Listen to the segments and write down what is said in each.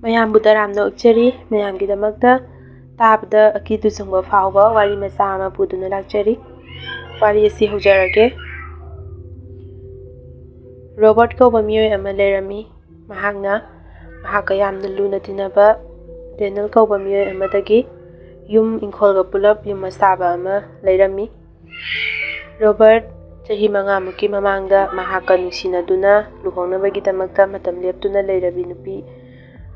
ꯃꯌꯥꯝꯕꯨ ꯇꯔꯥꯝꯅ ꯑꯣꯛꯆꯔꯤ ꯃꯌꯥꯝꯒꯤꯗꯃꯛꯇ ꯇꯥꯕꯗ ꯑꯀꯤ ꯇꯨꯖꯨꯡꯕ ꯐꯥꯎꯕ ꯋꯥꯔꯤ ꯃꯆꯥ ꯑꯃ ꯄꯨꯗꯨꯅ ꯂꯥꯛꯆꯔꯤ꯫ ꯋꯥꯔꯤ ꯑꯁꯤ ꯍꯧꯖꯔꯒꯦ꯫ ꯔꯣꯕꯔꯠ ꯀꯧꯕ ꯃꯤꯑꯣꯏ ꯑꯃ ꯂꯩꯔꯝꯃꯤ꯫ ꯃꯍꯥꯛꯀ ꯌꯥꯝꯅ ꯂꯨꯅ ꯇꯤꯟꯅꯕ ꯗꯦꯅꯤꯌꯦꯜ ꯀꯧꯕ ꯃꯤꯑꯣꯏ ꯑꯃꯗꯒꯤ ꯌꯨꯝ ꯏꯪꯈꯣꯜꯒ ꯄꯨꯂꯞ ꯌꯨꯝ ꯑꯁꯥꯕ ꯑꯃ ꯂꯩꯔꯝꯃꯤ꯫ ꯔꯣꯕꯔꯠ ꯆꯍꯤ 5ꯃꯨꯛꯀꯤ ꯃꯃꯥꯡꯗ ꯃꯍꯥꯛꯀ ꯅꯨꯡꯁꯤꯅꯗꯨꯅ ꯂꯨꯍꯣꯡꯅꯕꯒꯤꯗꯃꯛꯇ ꯃꯇꯝ ꯂꯦꯞꯇꯨꯅ ꯂꯩꯔꯕꯤ ꯅꯨꯄꯤ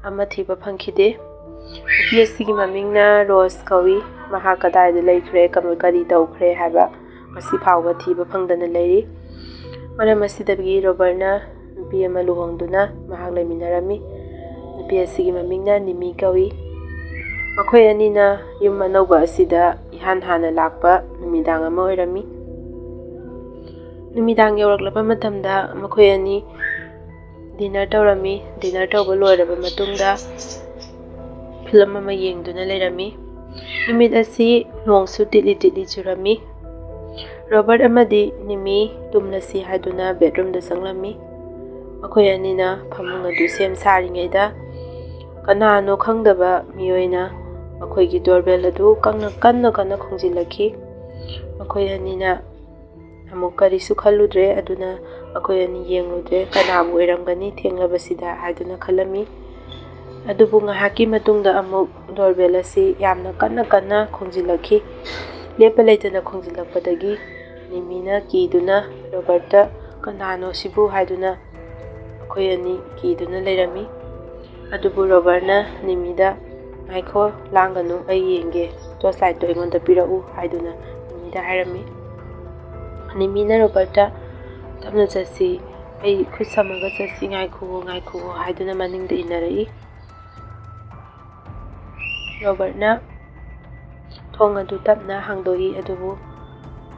ꯑꯃ ꯊꯤꯕ ꯐꯪꯈꯤꯗꯦ꯫ ꯅꯨꯄꯤ ꯑꯁꯤꯒꯤ ꯃꯃꯤꯡꯅ ꯔꯣꯖ ꯀꯧꯏ꯫ ꯃꯍꯥꯛ ꯀꯗꯥꯏꯗ ꯂꯩꯈ꯭ꯔꯦ, ꯀꯔꯤ ꯇꯧꯈ꯭ꯔꯦ ꯍꯥꯏꯕ ꯉꯁꯤ ꯐꯥꯎꯕ ꯊꯤꯕ ꯐꯪꯗꯅ ꯂꯩꯔꯤ꯫ ꯃꯔꯝ ꯑꯁꯤꯗꯒꯤ ꯔꯣꯕꯔꯠꯅ ꯅꯨꯄꯤ ꯑꯃ ꯂꯨꯍꯣꯡꯗꯨꯅ ꯃꯍꯥꯛ ꯂꯩꯃꯤꯟꯅꯔꯝꯃꯤ꯫ ꯅꯨꯄꯤ ꯑꯁꯤꯒꯤ ꯃꯃꯤꯡꯅ ꯅꯤꯃꯤ ꯀꯧꯏ꯫ ꯃꯈꯣꯏ ꯑꯅꯤꯅ ꯌꯨꯝ ꯑꯅꯧꯕ ꯑꯁꯤꯗ ꯏꯍꯥꯟ ꯍꯥꯟꯅ ꯂꯥꯛꯄ ꯅꯨꯃꯤꯗꯥꯡ ꯑꯃ ꯑꯣꯏꯔꯝꯃꯤ꯫ ꯅꯨꯃꯤꯗꯥꯡ ꯌꯧꯔꯛꯂꯕ ꯃꯇꯝꯗ ꯃꯈꯣꯏ ꯑꯅꯤ ꯗꯤꯅꯔ ꯇꯧꯔꯝꯃꯤ꯫ ꯗꯤꯅꯔ ꯇꯧꯕ ꯂꯣꯏꯔꯕ ꯃꯇꯨꯡꯗ ꯐꯤꯂꯝ ꯑꯃ ꯌꯦꯡꯗꯨꯅ ꯂꯩꯔꯝꯃꯤ꯫ ꯅꯨꯃꯤꯠ ꯑꯁꯤ ꯅꯣꯡꯁꯨ ꯇꯤꯠꯂꯤ ꯇꯤꯠꯂꯤ ꯆꯨꯔꯝꯃꯤ꯫ ꯔꯣꯕꯔꯠ ꯑꯃꯗꯤ ꯅꯤꯃꯤ ꯇꯨꯝꯂꯁꯤ ꯍꯥꯏꯗꯨꯅ ꯕꯦꯗꯔꯨꯝꯗ ꯆꯪꯂꯝꯃꯤ꯫ ꯃꯈꯣꯏ ꯑꯅꯤꯅ ꯐꯃꯨꯡ ꯑꯗꯨ ꯁꯦꯝ ꯁꯥꯔꯤꯉꯩꯗ ꯀꯅꯥꯅꯣ ꯈꯪꯗꯕ ꯃꯤꯑꯣꯏꯅ ꯃꯈꯣꯏꯒꯤ ꯗꯣꯔꯕꯦꯜ ꯑꯗꯨ ꯀꯟꯅ ꯈꯣꯡꯖꯤꯜꯂꯛꯈꯤ꯫ ꯃꯈꯣꯏ ꯑꯅꯤꯅ ꯑꯃꯨꯛ ꯀꯔꯤꯁꯨ ꯈꯜꯂꯨꯗ꯭ꯔꯦ, ꯑꯗꯨꯅ ꯃꯈꯣꯏ ꯑꯅꯤ ꯌꯦꯡꯂꯨꯗ꯭ꯔꯦ ꯀꯅꯥꯕꯨ ꯑꯣꯏꯔꯝꯒꯅꯤ ꯊꯦꯡꯂꯕꯁꯤꯗ ꯍꯥꯏꯗꯨꯅ ꯈꯜꯂꯝꯃꯤ꯫ ꯑꯗꯨꯕꯨ ꯉꯥꯏꯍꯥꯛꯀꯤ ꯃꯇꯨꯡꯗ ꯑꯃꯨꯛ ꯗꯣꯔꯕꯦꯜ ꯑꯁꯤ ꯌꯥꯝꯅ ꯀꯟꯅ ꯈꯣꯡꯖꯤꯜꯂꯛꯈꯤ꯫ ꯂꯦꯞꯄ ꯂꯩꯇꯅ ꯈꯣꯡꯖꯤꯜꯂꯛꯄꯗꯒꯤ ꯅꯤꯃꯤꯅ ꯀꯤꯗꯨꯅ ꯔꯣꯕꯔꯠꯇ ꯀꯅꯥꯅꯣ ꯁꯤꯕꯨ ꯍꯥꯏꯗꯨꯅ ꯃꯈꯣꯏ ꯑꯅꯤ ꯀꯤꯗꯨꯅ ꯂꯩꯔꯝꯃꯤ꯫ ꯑꯗꯨꯕꯨ ꯔꯣꯕꯔꯠꯅ ꯅꯤꯃꯤꯗ "ꯉꯥꯏꯈꯣ, ꯂꯥꯡꯒꯅꯨ, ꯑꯩ ꯌꯦꯡꯒꯦ, ꯇꯣꯔꯆ ꯂꯥꯏꯠꯇꯨ ꯑꯩꯉꯣꯟꯗ ꯄꯤꯔꯛꯎ" ꯍꯥꯏꯗꯨꯅ ꯅꯤꯃꯤꯗ ꯍꯥꯏꯔꯝꯃꯤ꯫ ꯅꯤꯃꯤꯅ ꯔꯣꯕꯔꯠꯇ "ꯇꯞꯅ ꯆꯠꯁꯤ, ꯑꯩ ꯈꯨꯠ ꯁꯝꯃꯒ ꯆꯠꯁꯤ, ꯉꯥꯏꯈꯨꯑꯣ" ꯍꯥꯏꯗꯨꯅ ꯃꯅꯤꯡꯗ ꯏꯟꯅꯔꯛꯏ꯫ ꯔꯣꯕꯔꯠꯅ ꯊꯣꯡ ꯑꯗꯨ ꯇꯞꯅ ꯍꯥꯡꯗꯣꯛꯏ, ꯑꯗꯨꯕꯨ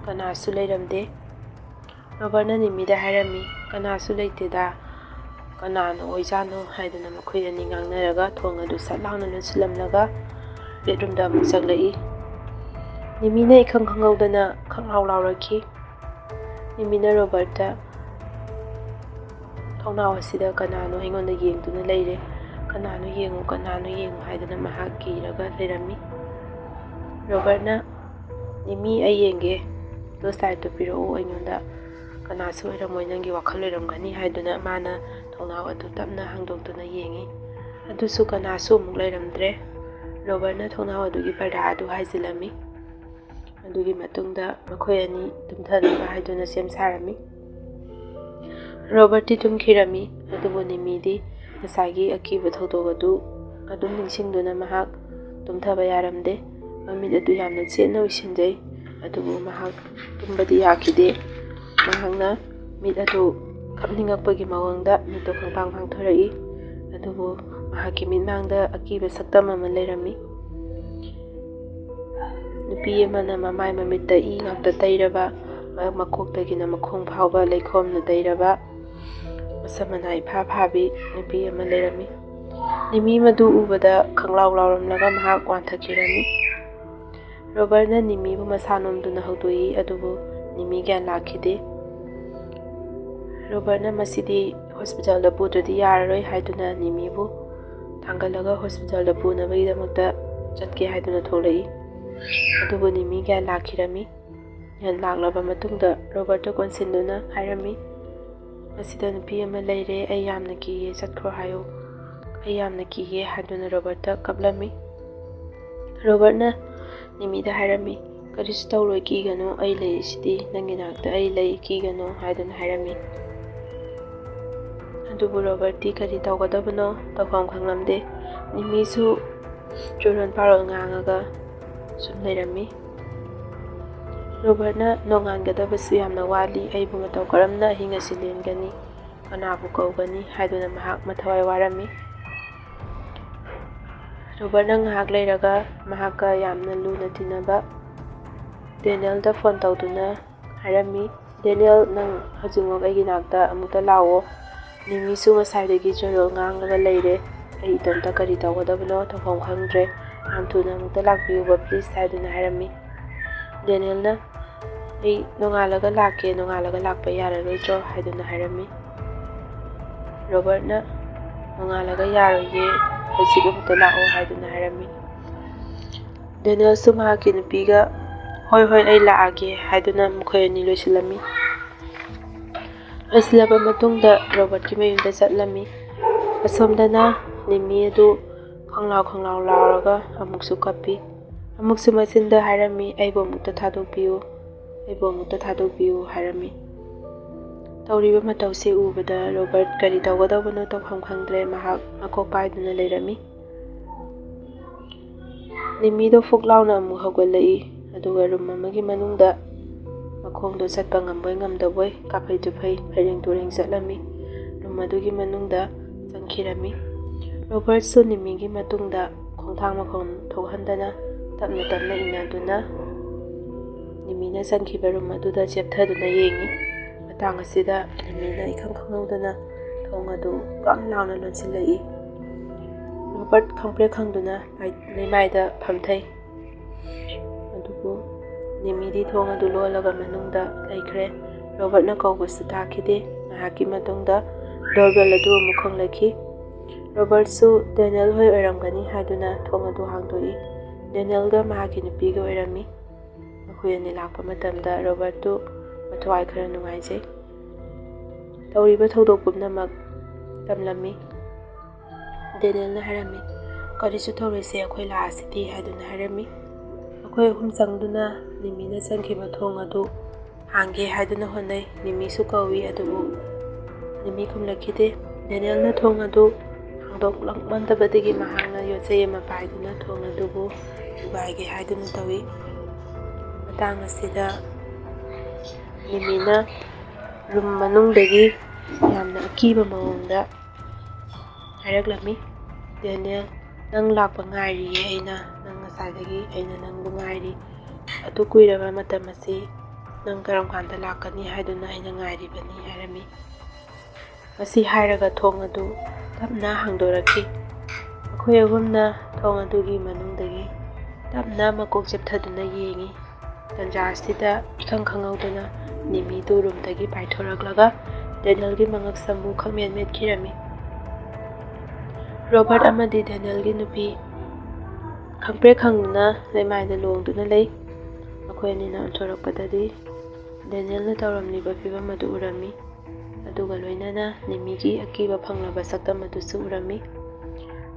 ꯀꯅꯥꯁꯨ ꯂꯩꯔꯝꯗꯦ꯫ ꯔꯣꯕꯔꯠꯅ ꯅꯤꯃꯤꯗ ꯍꯥꯏꯔꯝꯃꯤ, "ꯀꯅꯥꯁꯨ ꯂꯩꯇꯦꯗ, ꯀꯅꯥꯅ ꯑꯣꯏꯖꯥꯠꯅꯣ" ꯍꯥꯏꯗꯨꯅ ꯃꯈꯣꯏ ꯑꯅꯤ ꯉꯥꯡꯅꯔꯒ ꯊꯣꯡ ꯑꯗꯨ ꯁꯠ ꯂꯥꯎꯅ ꯂꯣꯟꯁꯤꯜꯂꯝꯂꯒ ꯕꯦꯗꯔꯨꯝꯗ ꯑꯃꯨꯛ ꯆꯪꯂꯛꯏ꯫ ꯅꯤꯃꯤꯅ ꯏꯈꯪ ꯈꯪꯍꯧꯗꯅ ꯈꯪꯂꯥꯎ ꯂꯥꯎꯔꯛꯈꯤ꯫ ꯅꯤꯃꯤꯅ ꯔꯣꯕꯔꯠꯇ "ꯊꯣꯡꯅꯥꯎ ꯑꯁꯤꯗ ꯀꯅꯥꯅꯣ ꯑꯩꯉꯣꯟꯗ ꯌꯦꯡꯗꯨꯅ ꯂꯩꯔꯦ, ꯀꯅꯥꯅꯣ ꯌꯦꯡꯉꯨ ꯍꯥꯏꯗꯨꯅ ꯃꯍꯥꯛ ꯀꯤꯔꯒ ꯂꯩꯔꯝꯃꯤ꯫ ꯔꯣꯕꯔꯠꯅ "ꯅꯤꯃꯤ, ꯑꯩ ꯌꯦꯡꯒꯦ, ꯇꯣꯔꯆ ꯂꯥꯏꯠꯇꯨ ꯄꯤꯔꯛꯎ ꯑꯩꯉꯣꯟꯗ, ꯀꯅꯥꯁꯨ ꯑꯣꯏꯔꯝꯃꯣꯏ, ꯅꯪꯒꯤ ꯋꯥꯈꯜ ꯑꯣꯏꯔꯝꯒꯅꯤ" ꯍꯥꯏꯗꯨꯅ ꯃꯥꯅ ꯊꯣꯡꯅꯥꯎ ꯑꯗꯨ ꯇꯞꯅ ꯍꯥꯡꯗꯣꯛꯇꯨꯅ ꯌꯦꯡꯉꯤ꯫ ꯑꯗꯨꯁꯨ ꯀꯅꯥꯁꯨ ꯑꯃꯨꯛ ꯂꯩꯔꯝꯗ꯭ꯔꯦ꯫ ꯔꯣꯕꯔꯠꯅ ꯊꯣꯡꯅꯥꯎ ꯑꯗꯨꯒꯤ ꯄꯔꯗꯥ ꯑꯗꯨ ꯍꯥꯏꯖꯤꯜꯂꯝꯃꯤ꯫ ꯑꯗꯨꯒꯤ ꯃꯇꯨꯡꯗ ꯃꯈꯣꯏ ꯑꯅꯤ ꯇꯨꯝꯊꯅꯕ ꯍꯥꯏꯗꯨꯅ ꯁꯦꯝ ꯁꯥꯔꯝꯃꯤ꯫ ꯔꯣꯕꯔꯠꯇꯤ ꯇꯨꯝꯈꯤꯔꯝꯃꯤ, ꯑꯗꯨꯕꯨ ꯅꯤꯃꯤꯗꯤ ꯉꯁꯥꯏꯒꯤ ꯑꯀꯤꯕ ꯊꯧꯗꯣꯛ ꯑꯗꯨ ꯑꯗꯨꯝ ꯅꯤꯡꯁꯤꯡꯗꯨꯅ ꯃꯍꯥꯛ ꯇꯨꯝꯊꯕ ꯌꯥꯔꯝꯗꯦ꯫ ꯃꯃꯤꯠ ꯑꯗꯨ ꯌꯥꯝꯅ ꯆꯦꯠꯅ ꯎꯏꯁꯤꯟꯖꯩ, ꯑꯗꯨꯕꯨ ꯃꯍꯥꯛ ꯇꯨꯝꯕꯗꯤ ꯌꯥꯈꯤꯗꯦ꯫ ꯃꯍꯥꯛꯅ ꯃꯤꯠ ꯑꯗꯨ ꯈꯞꯅꯤꯡꯉꯛꯄꯒꯤ ꯃꯑꯣꯡꯗ ꯃꯤꯠꯇꯨ ꯈꯪꯄꯥꯡ ꯄꯥꯡꯊꯣꯔꯛꯏ, ꯑꯗꯨꯕꯨ ꯃꯍꯥꯛꯀꯤ ꯃꯤꯠꯃꯥꯡꯗ ꯑꯀꯤꯕ ꯁꯛꯇꯝ ꯑꯃ ꯂꯩꯔꯝꯃꯤ꯫ ꯅꯨꯄꯤ ꯑꯃꯅ ꯃꯃꯥꯏ ꯃꯃꯤꯠꯇ ꯏ ꯉꯥꯛꯇ ꯇꯩꯔꯕ, ꯃꯀꯣꯛꯇꯒꯤꯅ ꯃꯈꯣꯡ ꯐꯥꯎꯕ ꯂꯩꯈꯣꯝꯅ ꯇꯩꯔꯕ, ꯃꯁꯝ ꯃꯅꯥ ꯏꯐꯥ ꯐꯥꯕꯤ ꯅꯨꯄꯤ ꯑꯃ ꯂꯩꯔꯝꯃꯤ꯫ ꯅꯤꯃꯤ ꯃꯗꯨ ꯎꯕꯗ ꯈꯪꯂꯥꯎ ꯂꯥꯎꯔꯝꯂꯒ ꯃꯍꯥꯛ ꯋꯥꯟꯊꯈꯤꯔꯝꯃꯤ꯫ ꯔꯣꯕꯔꯠꯅ ꯅꯤꯃꯤꯕꯨ ꯃꯁꯥ ꯅꯣꯝꯗꯨꯅ ꯍꯧꯗꯣꯛꯏ, ꯑꯗꯨꯕꯨ ꯅꯤꯃꯤ ꯒ꯭ꯌꯥꯟ ꯂꯥꯛꯈꯤꯗꯦ꯫ ꯔꯣꯕꯔꯠꯅ "ꯃꯁꯤꯗꯤ ꯍꯣꯁꯄꯤꯇꯥꯜꯗ ꯄꯨꯗ꯭ꯔꯗꯤ ꯌꯥꯔꯔꯣꯏ" ꯍꯥꯏꯗꯨꯅ ꯅꯤꯃꯤꯕꯨ ꯊꯥꯡꯒꯠꯂꯒ ꯍꯣꯁꯄꯤꯇꯥꯜꯗ ꯄꯨꯅꯕꯒꯤꯗꯃꯛꯇ ꯆꯠꯀꯦ ꯍꯥꯏꯗꯨꯅ ꯊꯣꯛꯂꯛꯏ꯫ ꯑꯗꯨꯕꯨ ꯅꯤꯃꯤ ꯒ꯭ꯌꯥꯟ ꯂꯥꯛꯈꯤꯔꯝꯃꯤ꯫ ꯒ꯭ꯌꯥꯟ ꯂꯥꯛꯂꯕ ꯃꯇꯨꯡꯗ ꯔꯣꯕꯔꯠꯇ ꯀꯣꯟꯁꯤꯟꯗꯨꯅ ꯍꯥꯏꯔꯝꯃꯤ, "ꯃꯁꯤꯗ ꯅꯨꯄꯤ ꯑꯃ ꯂꯩꯔꯦ, ꯑꯩ ꯌꯥꯝꯅ ꯀꯤꯌꯦ, ꯆꯠꯈ꯭ꯔꯣ ꯍꯥꯏꯌꯨ, ꯑꯩ ꯌꯥꯝꯅ ꯀꯤꯌꯦ" ꯍꯥꯏꯗꯨꯅ ꯔꯣꯕꯔꯠꯇ ꯀꯞꯂꯝꯃꯤ꯫ ꯔꯣꯕꯔꯠꯅ ꯅꯤꯃꯤꯗ ꯍꯥꯏꯔꯝꯃꯤ, "ꯀꯔꯤꯁꯨ ꯇꯧꯔꯣꯏ, ꯀꯤꯒꯅꯨ, ꯑꯩ ꯂꯩꯔꯤꯁꯤꯗꯤ, ꯅꯪꯒꯤ ꯅꯥꯛꯇ ꯑꯩ ꯂꯩ, ꯀꯤꯒꯅꯨ" ꯍꯥꯏꯗꯨꯅ ꯍꯥꯏꯔꯝꯃꯤ꯫ ꯑꯗꯨꯕꯨ ꯔꯣꯕꯔꯠꯇꯤ ꯀꯔꯤ ꯇꯧꯒꯗꯕꯅꯣ ꯇꯧꯐꯝ ꯈꯪꯂꯝꯗꯦ꯫ ꯅꯤꯃꯤꯁꯨ ꯆꯨꯔꯣꯟ ꯄꯥꯔꯣꯟ ꯉꯥꯡꯉꯒ ꯁꯨꯝ ꯂꯩꯔꯝꯃꯤ꯫ ꯔꯣꯕꯔꯠꯅ "ꯅꯣꯡꯉꯥꯟꯒꯗꯕꯁꯨ ꯌꯥꯝꯅ ꯋꯥꯠꯂꯤ, ꯑꯩꯕꯨ ꯃꯇꯧ ꯀꯔꯝꯅ ꯑꯍꯤꯡ ꯑꯁꯤ ꯂꯦꯟꯒꯅꯤ, ꯀꯅꯥꯕꯨ ꯀꯧꯒꯅꯤ" ꯍꯥꯏꯗꯨꯅ ꯃꯍꯥꯛ ꯃꯊꯋꯥꯏ ꯋꯥꯔꯝꯃꯤ꯫ ꯔꯣꯕꯔꯠꯅ ꯉꯥꯏꯍꯥꯛ ꯂꯩꯔꯒ ꯃꯍꯥꯛꯀ ꯌꯥꯝꯅ ꯂꯨꯅ ꯇꯤꯟꯅꯕ ꯗꯦꯅꯤꯌꯦꯜꯗ ꯐꯣꯟ ꯇꯧꯗꯨꯅ ꯍꯥꯏꯔꯝꯃꯤ, "ꯗꯦꯅꯤꯌꯦꯜ, ꯅꯪ ꯍꯧꯖꯤꯛꯃꯛ ꯑꯩꯒꯤ ꯅꯥꯛꯇ ꯑꯃꯨꯛꯇ ꯂꯥꯛꯑꯣ, ꯅꯤꯃꯤꯁꯨ ꯉꯁꯥꯏꯗꯒꯤ ꯆꯣꯔꯣꯜ ꯉꯥꯡꯂꯒ ꯂꯩꯔꯦ, ꯑꯩ ꯏꯇꯣꯝꯇ ꯀꯔꯤ ꯇꯧꯒꯗꯕꯅꯣ ꯇꯧꯐꯝ ꯈꯪꯗ꯭ꯔꯦ, ꯌꯥꯝ ꯊꯨꯅ ꯑꯃꯨꯛꯇ ꯂꯥꯛꯄꯤꯌꯨꯕ ꯄ꯭ꯂꯤꯖ" ꯍꯥꯏꯗꯨꯅ ꯍꯥꯏꯔꯝꯃꯤ꯫ ꯗꯦꯅꯤꯌꯦꯜꯅ "ꯑꯩ ꯅꯣꯡꯉꯥꯜꯂꯒ ꯂꯥꯛꯀꯦ, ꯅꯣꯡꯉꯥꯜꯂꯒ ꯂꯥꯛꯄ ꯌꯥꯔꯔꯣꯏꯗ꯭ꯔꯣ" ꯍꯥꯏꯗꯨꯅ ꯍꯥꯏꯔꯝꯃꯤ꯫ ꯔꯣꯕꯔꯠꯅ "ꯅꯣꯡꯉꯥꯜꯂꯒ ꯌꯥꯔꯣꯏꯌꯦ, ꯍꯧꯖꯤꯛ ꯑꯃꯨꯛꯇ ꯂꯥꯛꯑꯣ ꯍꯥꯏꯗꯨꯅ ꯍꯥꯏꯔꯝꯃꯤ꯫ ꯗꯦꯅꯤꯌꯦꯜꯁꯨ ꯃꯍꯥꯛꯀꯤ ꯅꯨꯄꯤꯒ ꯍꯣꯏ ꯑꯩ ꯂꯥꯛꯑꯒꯦ ꯍꯥꯏꯗꯨꯅ ꯃꯈꯣꯏ ꯑꯅꯤ ꯂꯣꯏꯁꯤꯜꯂꯝꯃꯤ꯫ ꯂꯣꯏꯁꯤꯜꯂꯕ ꯃꯇꯨꯡꯗ ꯔꯣꯕꯔꯠꯀꯤ ꯃꯌꯨꯝꯗ ꯆꯠꯂꯝꯃꯤ꯫ ꯑꯁꯣꯝꯗꯅ ꯅꯤꯃꯤ ꯑꯗꯨ ꯈꯪꯂꯥꯎ ꯂꯥꯎꯔꯒ ꯑꯃꯨꯛꯁꯨ ꯀꯞꯄꯤ꯫ ꯑꯃꯨꯛꯁꯨ ꯃꯆꯤꯟꯗ ꯍꯥꯏꯔꯝꯃꯤ, ꯑꯩꯕꯨ ꯑꯃꯨꯛꯇ ꯊꯥꯗꯣꯛꯄꯤꯌꯨ ꯍꯥꯏꯔꯝꯃꯤ꯫ ꯇꯧꯔꯤꯕ ꯃꯇꯧꯁꯤ ꯎꯕꯗ ꯔꯣꯕꯔꯠ ꯀꯔꯤ ꯇꯧꯒꯗꯧꯕꯅꯣ ꯇꯧꯐꯝ ꯈꯪꯗ꯭ꯔꯦ꯫ ꯃꯍꯥꯛ ꯃꯀꯣꯛ ꯄꯥꯏꯗꯨꯅ ꯂꯩꯔꯝꯃꯤ꯫ ꯅꯤꯃꯤꯗꯣ ꯐꯨꯛ ꯂꯥꯎꯅ ꯑꯃꯨꯛ ꯍꯧꯒꯠꯂꯛꯏ, ꯑꯗꯨꯒ ꯔꯨꯝ ꯑꯃꯒꯤ ꯃꯅꯨꯡꯗ ꯃꯈꯣꯡꯗꯣ ꯆꯠꯄ ꯉꯝꯕꯣꯏ ꯉꯝꯗꯕꯣꯏ ꯀꯥꯐꯩ ꯇꯨꯐꯩ ꯐꯩꯔꯦꯡ ꯇꯨꯔꯦꯡ ꯆꯠꯂꯝꯃꯤ꯫ ꯔꯨꯝ ꯑꯗꯨꯒꯤ ꯃꯅꯨꯡꯗ ꯆꯪꯈꯤꯔꯝꯃꯤ꯫ ꯔꯣꯕꯔꯠꯁꯨ ꯅꯤꯃꯤꯒꯤ ꯃꯇꯨꯡꯗ ꯈꯣꯡꯊꯥꯡ ꯃꯈꯣꯟ ꯊꯣꯛꯍꯟꯗꯅ ꯇꯞꯅ ꯏꯟꯅꯗꯨꯅ ꯅꯤꯃꯤꯅ ꯆꯪꯈꯤꯕ ꯔꯨꯝ ꯑꯗꯨꯗ ꯆꯦꯞꯊꯗꯨꯅ ꯌꯦꯡꯉꯤ꯫ ꯃꯇꯥꯡ ꯑꯁꯤꯗ ꯅꯤꯃꯤꯅ ꯏꯈꯪ ꯈꯪꯍꯧꯗꯅ ꯊꯣꯡ ꯑꯗꯨ ꯀꯟ ꯂꯥꯎꯅ ꯂꯣꯟꯁꯤꯜꯂꯛꯏ꯫ ꯔꯣꯕꯔꯠ ꯈꯪꯄ꯭ꯔꯦꯛ ꯈꯪꯗꯨꯅ ꯂꯩꯃꯥꯏꯗ ꯐꯝꯊꯩ, ꯑꯗꯨꯕꯨ ꯅꯤꯃꯤꯗꯤ ꯊꯣꯡ ꯑꯗꯨ ꯂꯣꯜꯂꯒ ꯃꯅꯨꯡꯗ ꯂꯩꯈ꯭ꯔꯦ꯫ ꯔꯣꯕꯔꯠꯅ ꯀꯧꯕꯁꯨ ꯇꯥꯈꯤꯗꯦ꯫ ꯉꯥꯏꯍꯥꯛꯀꯤ ꯃꯇꯨꯡꯗ ꯗꯣꯔꯕꯦꯜ ꯑꯗꯨ ꯑꯃꯨꯛ ꯈꯣꯡꯂꯛꯈꯤ꯫ ꯔꯣꯕꯔꯠꯁꯨ ꯗꯦꯅꯤꯌꯦꯜ ꯍꯣꯏ ꯑꯣꯏꯔꯝꯒꯅꯤ ꯍꯥꯏꯗꯨꯅ ꯊꯣꯡ ꯑꯗꯨ ꯍꯥꯡꯗꯣꯛꯏ꯫ ꯗꯦꯅꯤꯌꯦꯜꯒ ꯃꯍꯥꯛꯀꯤ ꯅꯨꯄꯤꯒ ꯑꯣꯏꯔꯝꯃꯤ꯫ ꯃꯈꯣꯏ ꯑꯅꯤ ꯂꯥꯛꯄ ꯃꯇꯝꯗ ꯔꯣꯕꯔꯠꯇꯨ ꯃꯊꯋꯥꯏ ꯈꯔ ꯅꯨꯡꯉꯥꯏꯖꯩ꯫ ꯇꯧꯔꯤꯕ ꯊꯧꯗꯣꯛ ꯄꯨꯝꯅꯃꯛ ꯇꯝꯂꯝꯃꯤ꯫ ꯗꯦꯅꯤꯌꯦꯜꯅ ꯍꯥꯏꯔꯝꯃꯤ, ꯀꯔꯤꯁꯨ ꯇꯧꯔꯣꯏꯁꯦ, ꯑꯩꯈꯣꯏ ꯂꯥꯛꯑꯁꯤꯗꯤ ꯍꯥꯏꯗꯨꯅ ꯍꯥꯏꯔꯝꯃꯤ꯫ ꯃꯈꯣꯏ ꯑꯍꯨꯝ ꯆꯪꯗꯨꯅ ꯅꯤꯃꯤꯅ ꯆꯪꯈꯤꯕ ꯊꯣꯡ ꯑꯗꯨ ꯍꯥꯡꯒꯦ ꯍꯥꯏꯗꯨꯅ ꯍꯣꯠꯅꯩ꯫ ꯅꯤꯃꯤꯁꯨ ꯀꯧꯏ, ꯑꯗꯨꯕꯨ ꯅꯤꯃꯤ ꯈꯨꯝꯂꯛꯈꯤꯗꯦ꯫ ꯗꯦꯅꯤꯌꯦꯜꯅ ꯊꯣꯡ ꯑꯗꯨ ꯍꯥꯡꯗꯣꯛꯂꯛꯃꯟꯗꯕꯗꯒꯤ ꯃꯍꯥꯛꯅ ꯌꯣꯠꯆꯩ ꯑꯃ ꯄꯥꯏꯗꯨꯅ ꯊꯣꯡ ꯑꯗꯨꯕꯨ ꯊꯨꯒꯥꯏꯒꯦ ꯍꯥꯏꯗꯨꯅ ꯇꯧꯏ꯫ ꯃꯇꯥꯡ ꯑꯁꯤꯗ ꯅꯤꯃꯤꯅ ꯔꯨꯝ ꯃꯅꯨꯡꯗꯒꯤ ꯌꯥꯝꯅ ꯑꯀꯤꯕ ꯃꯑꯣꯡꯗ ꯍꯥꯏꯔꯛꯂꯝꯃꯤ, ꯗꯦꯅꯤꯌꯦꯜ, ꯅꯪ ꯂꯥꯛꯄ ꯉꯥꯏꯔꯤꯌꯦ ꯅꯪ ꯉꯁꯥꯏꯗꯒꯤ ꯑꯩꯅ ꯅꯪꯕꯨ ꯉꯥꯏꯔꯤ꯫ ꯑꯗꯨ ꯀꯨꯏꯔꯕ ꯃꯇꯝ ꯑꯁꯤ ꯅꯪ ꯀꯔꯝ ꯀꯥꯟꯗ ꯂꯥꯛꯀꯅꯤ ꯍꯥꯏꯗꯨꯅ ꯑꯩꯅ ꯉꯥꯏꯔꯤꯕꯅꯤ ꯍꯥꯏꯔꯝꯃꯤ꯫ ꯃꯁꯤ ꯍꯥꯏꯔꯒ ꯊꯣꯡ ꯑꯗꯨ ꯇꯞꯅ ꯍꯥꯡꯗꯣꯔꯛꯈꯤ꯫ ꯃꯈꯣꯏ ꯑꯍꯨꯝꯅ ꯊꯣꯡ ꯑꯗꯨꯒꯤ ꯃꯅꯨꯡꯗꯒꯤ ꯇꯞꯅ ꯃꯀꯣꯛ ꯆꯦꯞꯊꯗꯨꯅ ꯌꯦꯡꯉꯤ꯫ ꯇꯟꯖꯥ ꯑꯁꯤꯗ ꯏꯈꯪ ꯈꯪꯍꯧꯗꯅ ꯅꯤꯃꯤꯗꯨ ꯔꯨꯝꯗꯒꯤ ꯄꯥꯏꯊꯣꯔꯛꯂꯒ ꯗꯦꯅꯤꯌꯦꯜꯒꯤ ꯃꯉꯛꯁꯝꯕꯨ ꯈꯪꯃꯦꯠ ꯃꯦꯠꯈꯤꯔꯝꯃꯤ꯫ ꯔꯣꯕꯔꯠ ꯑꯃꯗꯤ ꯗꯦꯅꯤꯌꯦꯜꯒꯤ ꯅꯨꯄꯤ ꯈꯪꯄ꯭ꯔꯦꯛ ꯈꯪꯗꯨꯅ ꯂꯩꯃꯥꯏꯗ ꯂꯣꯡꯗꯨꯅ ꯂꯩ꯫ ꯃꯈꯣꯏ ꯑꯅꯤꯅ ꯑꯣꯟꯊꯣꯔꯛꯄꯗꯗꯤ ꯗꯦꯅꯤꯌꯦꯜꯅ ꯇꯧꯔꯝꯂꯤꯕ ꯐꯤꯚꯝ ꯑꯗꯨ ꯎꯔꯝꯃꯤ, ꯑꯗꯨꯒ ꯂꯣꯏꯅꯅ ꯅꯤꯃꯤꯒꯤ ꯑꯀꯤꯕ ꯐꯪꯂꯕ ꯁꯛꯇꯝ ꯑꯗꯨꯁꯨ ꯎꯔꯝꯃꯤ꯫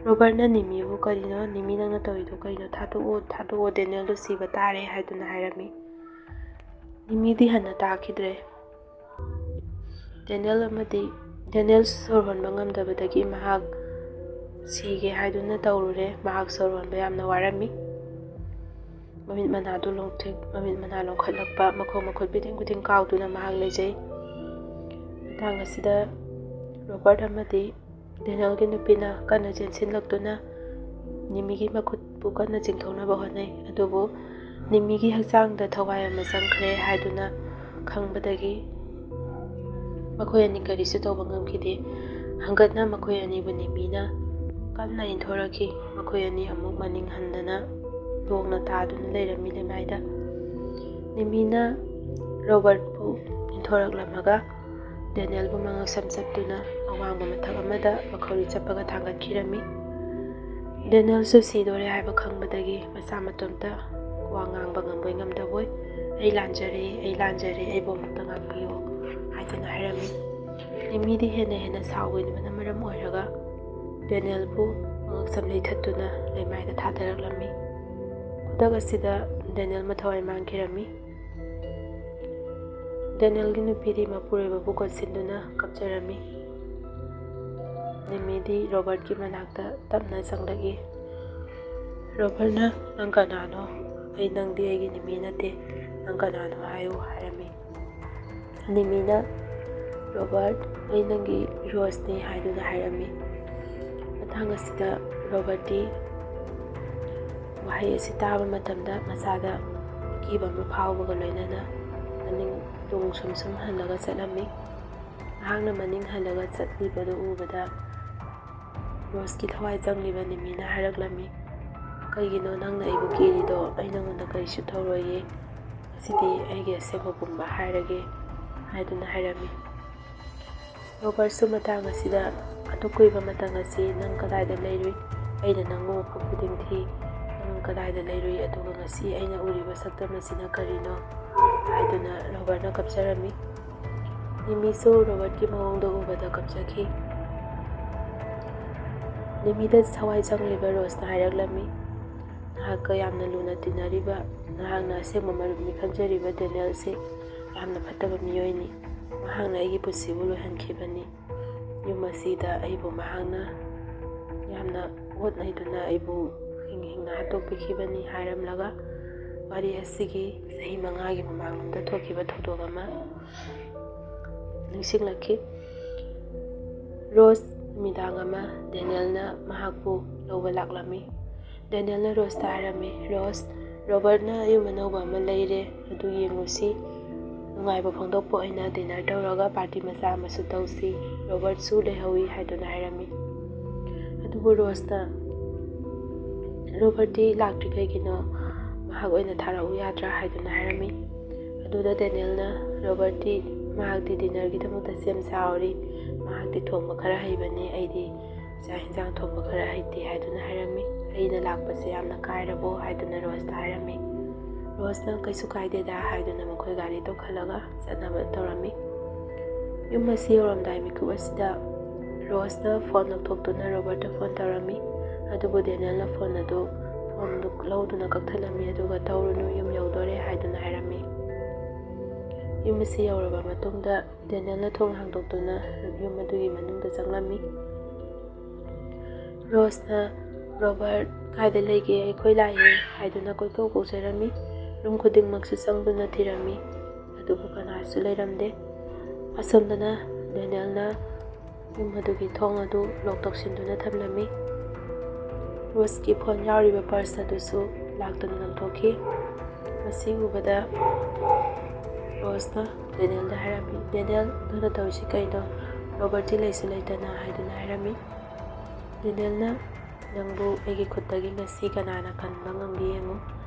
ꯔꯣꯕꯔꯠꯅ ꯅꯤꯃꯤꯕꯨ, ꯀꯔꯤꯅꯣ ꯅꯤꯃꯤ, ꯅꯪꯅ ꯇꯧꯔꯤꯗꯣ ꯀꯔꯤꯅꯣ, ꯊꯥꯗꯣꯛꯑꯣ, ꯗꯦꯅꯤꯌꯦꯜꯗꯨ ꯁꯤꯕ ꯇꯥꯔꯦ ꯍꯥꯏꯗꯨꯅ ꯍꯥꯏꯔꯝꯃꯤ꯫ ꯅꯤꯃꯤꯗꯤ ꯍꯟꯅ ꯇꯥꯈꯤꯗ꯭ꯔꯦ꯫ ꯗꯦꯅꯤꯌꯦꯜ ꯁꯣꯔ ꯍꯣꯟꯕ ꯉꯝꯗꯕꯗꯒꯤ ꯃꯍꯥꯛ ꯁꯤꯒꯦ ꯍꯥꯏꯗꯨꯅ ꯇꯧꯔꯨꯔꯦ꯫ ꯃꯍꯥꯛ ꯁꯣꯔ ꯍꯣꯟꯕ ꯌꯥꯝꯅ ꯋꯥꯔꯝꯃꯤ꯫ ꯃꯃꯤꯠ ꯃꯅꯥ ꯂꯣꯡꯈꯠꯂꯛꯄ, ꯃꯈꯣꯡ ꯃꯈꯨꯠ ꯄꯤꯗꯤꯡ ꯀꯥꯎꯗꯨꯅ ꯃꯍꯥꯛ ꯂꯩꯖꯩ꯫ ꯃꯇꯥꯡ ꯑꯁꯤꯗ ꯔꯣꯕꯔꯠ ꯑꯃꯗꯤ ꯗꯦꯅꯤꯌꯦꯜꯒꯤ ꯅꯨꯄꯤꯅ ꯀꯟꯅ ꯆꯦꯟꯁꯤꯜꯂꯛꯇꯨꯅ ꯅꯤꯃꯤꯒꯤ ꯃꯈꯨꯠꯄꯨ ꯀꯟꯅ ꯆꯤꯡꯊꯣꯛꯅꯕ ꯍꯣꯠꯅꯩ, ꯑꯗꯨꯕꯨ ꯅꯤꯃꯤꯒꯤ ꯍꯛꯆꯥꯡꯗ ꯊꯋꯥꯏ ꯑꯃ ꯆꯪꯈ꯭ꯔꯦ ꯍꯥꯏꯗꯨꯅ ꯈꯪꯕꯗꯒꯤ ꯃꯈꯣꯏ ꯑꯅꯤ ꯀꯔꯤꯁꯨ ꯇꯧꯕ ꯉꯝꯈꯤꯗꯦ꯫ ꯍꯪꯒꯠꯅ ꯃꯈꯣꯏ ꯑꯅꯤꯕꯨ ꯅꯤꯃꯤꯅ ꯀꯟꯅ ꯏꯟꯊꯣꯔꯛꯈꯤ꯫ ꯃꯈꯣꯏ ꯑꯅꯤ ꯑꯃꯨꯛ ꯃꯅꯤꯡ ꯍꯟꯗꯅ ꯂꯣꯡꯅ ꯇꯥꯗꯨꯅ ꯂꯩꯔꯝꯃꯤ ꯂꯩꯃꯥꯏꯗ꯫ ꯅꯤꯃꯤꯅ ꯔꯣꯕꯔꯠꯄꯨ ꯏꯟꯊꯣꯔꯛꯂꯝꯃꯒ ꯗꯦꯅꯤꯌꯦꯜꯕꯨ ꯃꯉꯛꯁꯝ ꯆꯞꯇꯨꯅ ꯑꯋꯥꯡꯕ ꯃꯊꯛ ꯑꯃꯗ ꯃꯈꯧꯔꯤ ꯆꯞꯄꯒ ꯊꯥꯡꯒꯠꯈꯤꯔꯝꯃꯤ꯫ ꯗꯦꯅꯤꯌꯦꯜꯁꯨ ꯁꯤꯗꯣꯔꯦ ꯍꯥꯏꯕ ꯈꯪꯕꯗꯒꯤ ꯃꯁꯥ ꯃꯇꯣꯝꯇ ꯋꯥ ꯉꯥꯡꯕ ꯉꯝꯕꯣꯏ ꯉꯝꯗꯕꯣꯏ, ꯑꯩ ꯂꯥꯟꯖꯔꯦ, ꯑꯩꯕꯨ ꯑꯃꯨꯛꯇ ꯉꯥꯛꯄꯤꯌꯨ ꯍꯥꯏꯗꯨꯅ ꯍꯥꯏꯔꯝꯃꯤ꯫ ꯅꯤꯃꯤꯗꯤ ꯍꯦꯟꯅ ꯁꯥꯎꯈꯤꯕꯅ ꯃꯔꯝ ꯑꯣꯏꯔꯒ ꯗꯦꯅꯤꯌꯦꯜꯕꯨ ꯃꯉꯛꯁꯝ ꯂꯩꯊꯠꯇꯨꯅ ꯂꯩꯃꯥꯏꯗ ꯊꯥꯗꯔꯛꯂꯝꯃꯤ꯫ ꯈꯨꯗꯛ ꯑꯁꯤꯗ ꯗꯦꯅꯤꯌꯦꯜ ꯃꯊꯋꯥꯏ ꯃꯥꯡꯈꯤꯔꯝꯃꯤ꯫ ꯗꯦꯅꯤꯌꯦꯜꯒꯤ ꯅꯨꯄꯤꯗꯤ ꯃꯄꯨꯔꯣꯏꯕꯕꯨ ꯀꯣꯟꯁꯤꯟꯗꯨꯅ ꯀꯞꯆꯔꯝꯃꯤ꯫ ꯅꯤꯃꯤꯗꯤ ꯔꯣꯕꯔꯠꯀꯤ ꯃꯅꯥꯛꯇ ꯇꯞꯅ ꯆꯪꯂꯛꯏ꯫ ꯔꯣꯕꯔꯠꯅ, ꯅꯪ ꯀꯅꯥꯅꯣ? ꯅꯪꯗꯤ ꯑꯩꯒꯤ ꯅꯤꯃꯤ ꯅꯠꯇꯦ, ꯅꯪ ꯀꯅꯥꯅꯣ ꯍꯥꯏꯌꯨ ꯍꯥꯏꯔꯝꯃꯤ꯫ ꯅꯤꯃꯤꯅ, ꯔꯣꯕꯔꯠ, ꯑꯩ ꯅꯪꯒꯤ ꯔꯣꯖꯅꯤ ꯍꯥꯏꯗꯨꯅ ꯍꯥꯏꯔꯝꯃꯤ꯫ ꯃꯇꯥꯡ ꯑꯁꯤꯗ ꯔꯣꯕꯔꯠꯇꯤ ꯋꯥꯍꯩ ꯑꯁꯤ ꯇꯥꯕ ꯃꯇꯝꯗ ꯃꯁꯥꯗ ꯑꯀꯤꯕ ꯑꯃ ꯐꯥꯎꯕꯒ ꯂꯣꯏꯅꯅ ꯃꯅꯤꯡ ꯇꯨꯡ ꯁꯨꯝ ꯍꯜꯂꯒ ꯆꯠꯂꯝꯃꯤ꯫ ꯃꯍꯥꯛꯅ ꯃꯅꯤꯡ ꯍꯜꯂꯒ ꯆꯠꯂꯤꯕꯗꯨ ꯎꯕꯗ ꯔꯣꯖꯀꯤ ꯊꯋꯥꯏ ꯆꯪꯂꯤꯕ ꯅꯤꯃꯤꯅ ꯍꯥꯏꯔꯛꯂꯝꯃꯤ, ꯀꯩꯒꯤꯅꯣ ꯅꯪꯅ ꯑꯩꯕꯨ ꯀꯤꯔꯤꯗꯣ? ꯑꯩ ꯅꯉꯣꯟꯗ ꯀꯔꯤꯁꯨ ꯇꯧꯔꯣꯏꯌꯦ, ꯉꯁꯤꯗꯤ ꯑꯩꯒꯤ ꯑꯁꯦꯡꯕ ꯄꯨꯝꯕ ꯍꯥꯏꯔꯒꯦ ꯍꯥꯏꯗꯨꯅ ꯍꯥꯏꯔꯝꯃꯤ꯫ ꯔꯣꯕꯔꯠꯁꯨ ꯃꯇꯥꯡ ꯑꯁꯤꯗ, ꯑꯗꯨꯛ ꯀꯨꯏꯕ ꯃꯇꯝ ꯑꯁꯤ ꯅꯪ ꯀꯗꯥꯏꯗ ꯂꯩꯔꯨꯏ? ꯑꯩꯅ ꯅꯪꯕꯨ ꯃꯐꯝ ꯈꯨꯗꯤꯡ ꯊꯤ, ꯅꯪ ꯀꯗꯥꯏꯗ ꯂꯩꯔꯨꯏ, ꯑꯗꯨꯒ ꯉꯁꯤ ꯑꯩꯅ ꯎꯔꯤꯕ ꯁꯛꯇꯝ ꯑꯁꯤꯅ ꯀꯔꯤꯅꯣ ꯍꯥꯏꯗꯨꯅ ꯔꯣꯕꯔꯠꯅ ꯀꯞꯆꯔꯝꯃꯤ꯫ ꯅꯤꯃꯤꯁꯨ ꯔꯣꯕꯔꯠꯀꯤ ꯃꯑꯣꯡꯗ ꯎꯕꯗ ꯀꯞꯆꯈꯤ꯫ ꯅꯤꯃꯤꯗ ꯊꯋꯥꯏ ꯆꯪꯂꯤꯕ ꯔꯣꯖꯅ ꯍꯥꯏꯔꯛꯂꯝꯃꯤ, ꯅꯍꯥꯛꯀ ꯌꯥꯝꯅ ꯂꯨꯅ ꯇꯤꯟꯅꯔꯤꯕ, ꯅꯍꯥꯛꯅ ꯑꯁꯦꯡꯕ ꯃꯔꯨꯞꯅꯤ ꯈꯟꯖꯔꯤꯕ ꯗꯦꯅꯤꯌꯦꯜꯁꯤ ꯌꯥꯝꯅ ꯐꯠꯇꯕ ꯃꯤꯑꯣꯏꯅꯤ꯫ ꯃꯍꯥꯛꯅ ꯑꯩꯒꯤ ꯄꯨꯟꯁꯤꯕꯨ ꯂꯣꯏꯍꯟꯈꯤꯕꯅꯤ꯫ ꯌꯨꯝ ꯑꯁꯤꯗ ꯑꯩꯕꯨ ꯃꯍꯥꯛꯅ ꯌꯥꯝꯅ ꯑꯣꯠ-ꯅꯩꯗꯨꯅ ꯑꯩꯕꯨ ꯍꯤꯡꯅ ꯍꯥꯠꯇꯣꯛꯄꯤꯈꯤꯕꯅꯤ ꯍꯥꯏꯔꯝꯂꯒ ꯋꯥꯔꯤ ꯑꯁꯤꯒꯤ ꯆꯍꯤ 5ꯒꯤ ꯃꯃꯥꯡꯂꯣꯝꯗ ꯊꯣꯛꯈꯤꯕ ꯊꯧꯗꯣꯛ ꯑꯃ ꯅꯤꯡꯁꯤꯡꯂꯛꯈꯤ꯫ ꯔꯣꯖ ꯅꯨꯃꯤꯗꯥꯡ ꯑꯃ ꯗꯦꯅꯤꯌꯦꯜꯅ ꯃꯍꯥꯛꯄꯨ ꯂꯧꯕ ꯂꯥꯛꯂꯝꯃꯤ꯫ ꯗꯦꯅꯤꯌꯦꯜꯅ ꯔꯣꯖꯇ ꯍꯥꯏꯔꯝꯃꯤ, ꯔꯣꯖ, ꯔꯣꯕꯔꯠꯅ ꯌꯨꯝ ꯑꯅꯧꯕ ꯑꯃ ꯂꯩꯔꯦ, ꯑꯗꯨ ꯌꯦꯡꯉꯨꯁꯤ꯫ ꯅꯨꯡꯉꯥꯏꯕ ꯐꯣꯡꯗꯣꯛꯄ ꯑꯣꯏꯅ ꯗꯤꯅꯔ ꯇꯧꯔꯒ ꯄꯥꯔꯇꯤ ꯃꯆꯥ ꯑꯃꯁꯨ ꯇꯧꯁꯤ꯫ ꯔꯣꯕꯔꯠꯁꯨ ꯂꯩꯍꯧꯏ ꯍꯥꯏꯗꯨꯅ ꯍꯥꯏꯔꯝꯃꯤ꯫ ꯑꯗꯨꯕꯨ ꯔꯣꯖꯅ, ꯔꯣꯕꯔꯠꯇꯤ ꯂꯥꯛꯇ꯭ꯔꯤ ꯀꯩꯒꯤꯅꯣ? ꯃꯍꯥꯛ ꯑꯣꯏꯅ ꯊꯥꯔꯛꯎ ꯌꯥꯗ꯭ꯔꯥ ꯍꯥꯏꯗꯨꯅ ꯍꯥꯏꯔꯝꯃꯤ꯫ ꯑꯗꯨꯗ ꯗꯦꯅꯤꯌꯦꯜꯅ, ꯃꯍꯥꯛꯇꯤ ꯗꯤꯅꯔꯒꯤꯗꯃꯛꯇ ꯁꯦꯝ ꯁꯥꯍꯧꯔꯤ, ꯃꯍꯥꯛꯇꯤ ꯊꯣꯡꯕ ꯈꯔ ꯍꯩꯕꯅꯤ, ꯑꯩꯗꯤ ꯆꯥꯛ ꯏꯟꯁꯥꯡ ꯊꯣꯡꯕ ꯈꯔ ꯍꯩꯇꯦ ꯍꯥꯏꯗꯨꯅ ꯍꯥꯏꯔꯝꯃꯤ꯫ ꯑꯩꯅ ꯂꯥꯛꯄꯁꯦ ꯌꯥꯝꯅ ꯀꯥꯏꯔꯕꯣ ꯍꯥꯏꯗꯨꯅ ꯔꯣꯖꯇ ꯍꯥꯏꯔꯝꯃꯤ꯫ ꯔꯣꯖꯅ ꯀꯩꯁꯨ ꯀꯥꯏꯗꯦꯗ ꯍꯥꯏꯗꯨꯅ ꯃꯈꯣꯏ ꯒꯥꯔꯤ ꯇꯣꯡꯈꯠꯂꯒ ꯆꯠꯅꯕ ꯇꯧꯔꯝꯃꯤ꯫ ꯌꯨꯝ ꯑꯁꯤ ꯌꯧꯔꯝꯗꯥꯏ ꯃꯤꯀꯨꯞ ꯑꯁꯤꯗ ꯔꯣꯖꯅ ꯐꯣꯟ ꯂꯧꯊꯣꯛꯇꯨꯅ ꯔꯣꯕꯔꯠꯇ ꯐꯣꯟ ꯇꯧꯔꯝꯃꯤ꯫ ꯑꯗꯨꯕꯨ ꯗꯦꯅꯤꯌꯦꯜꯅ ꯐꯣꯟ ꯂꯧꯗꯨꯅ ꯀꯛꯊꯠꯂꯝꯃꯤ ꯑꯗꯨꯒ ꯇꯧꯔꯨꯅꯨ, ꯌꯨꯝ ꯌꯧꯗꯣꯔꯦ ꯍꯥꯏꯗꯨꯅ ꯍꯥꯏꯔꯝꯃꯤ꯫ ꯌꯨꯝ ꯑꯁꯤ ꯌꯧꯔꯕ ꯃꯇꯨꯡꯗ ꯗꯦꯅꯤꯌꯦꯜꯅ ꯊꯣꯡ ꯍꯥꯡꯗꯣꯛꯇꯨꯅ ꯌꯨꯝ ꯑꯗꯨꯒꯤ ꯃꯅꯨꯡꯗ ꯆꯪꯂꯝꯃꯤ꯫ ꯔꯣꯖꯅ, ꯔꯣꯕꯔꯠ ꯀꯥꯏꯗ ꯂꯩꯒꯦ, ꯑꯩꯈꯣꯏ ꯂꯥꯛꯑꯦ ꯍꯥꯏꯗꯨꯅ ꯀꯣꯏꯀꯧ ꯀꯧꯖꯔꯝꯃꯤ꯫ ꯔꯨꯝ ꯈꯨꯗꯤꯡꯃꯛꯁꯨ ꯆꯪꯗꯨꯅ ꯊꯤꯔꯝꯃꯤ, ꯑꯗꯨꯕꯨ ꯀꯅꯥꯁꯨ ꯂꯩꯔꯝꯗꯦ꯫ ꯑꯁꯣꯝꯗꯅ ꯗꯦꯅꯤꯌꯦꯜꯅ ꯌꯨꯝ ꯑꯗꯨꯒꯤ ꯊꯣꯡ ꯑꯗꯨ ꯂꯣꯛ ꯇꯧꯁꯤꯟꯗꯨꯅ ꯊꯝꯂꯝꯃꯤ꯫ ꯔꯣꯖꯀꯤ ꯐꯣꯟ ꯌꯥꯎꯔꯤꯕ ꯄꯔꯁ ꯑꯗꯨꯁꯨ ꯂꯥꯛꯇꯨꯅ ꯂꯪꯊꯣꯛꯈꯤ꯫ ꯃꯁꯤ ꯎꯕꯗ ꯔꯣꯖꯅ ꯗꯦꯅꯤꯌꯦꯜꯗ ꯍꯥꯏꯔꯝꯃꯤ, ꯗꯦꯅꯤꯌꯦꯜ, ꯅꯪꯅ ꯇꯧꯔꯤꯁꯤ ꯀꯩꯅꯣ? ꯔꯣꯕꯔꯠꯇꯤ ꯂꯩꯁꯨ ꯂꯩꯇꯅ ꯍꯥꯏꯗꯨꯅ ꯍꯥꯏꯔꯝꯃꯤ꯫ ꯗꯦꯅꯤꯌꯦꯜꯅ, ꯅꯪꯕꯨ ꯑꯩꯒꯤ ꯈꯨꯠꯇꯒꯤ ꯉꯁꯤ ꯀꯅꯥꯅ ꯀꯟꯕ ꯉꯝꯒꯦ ꯌꯦꯡꯉꯨ,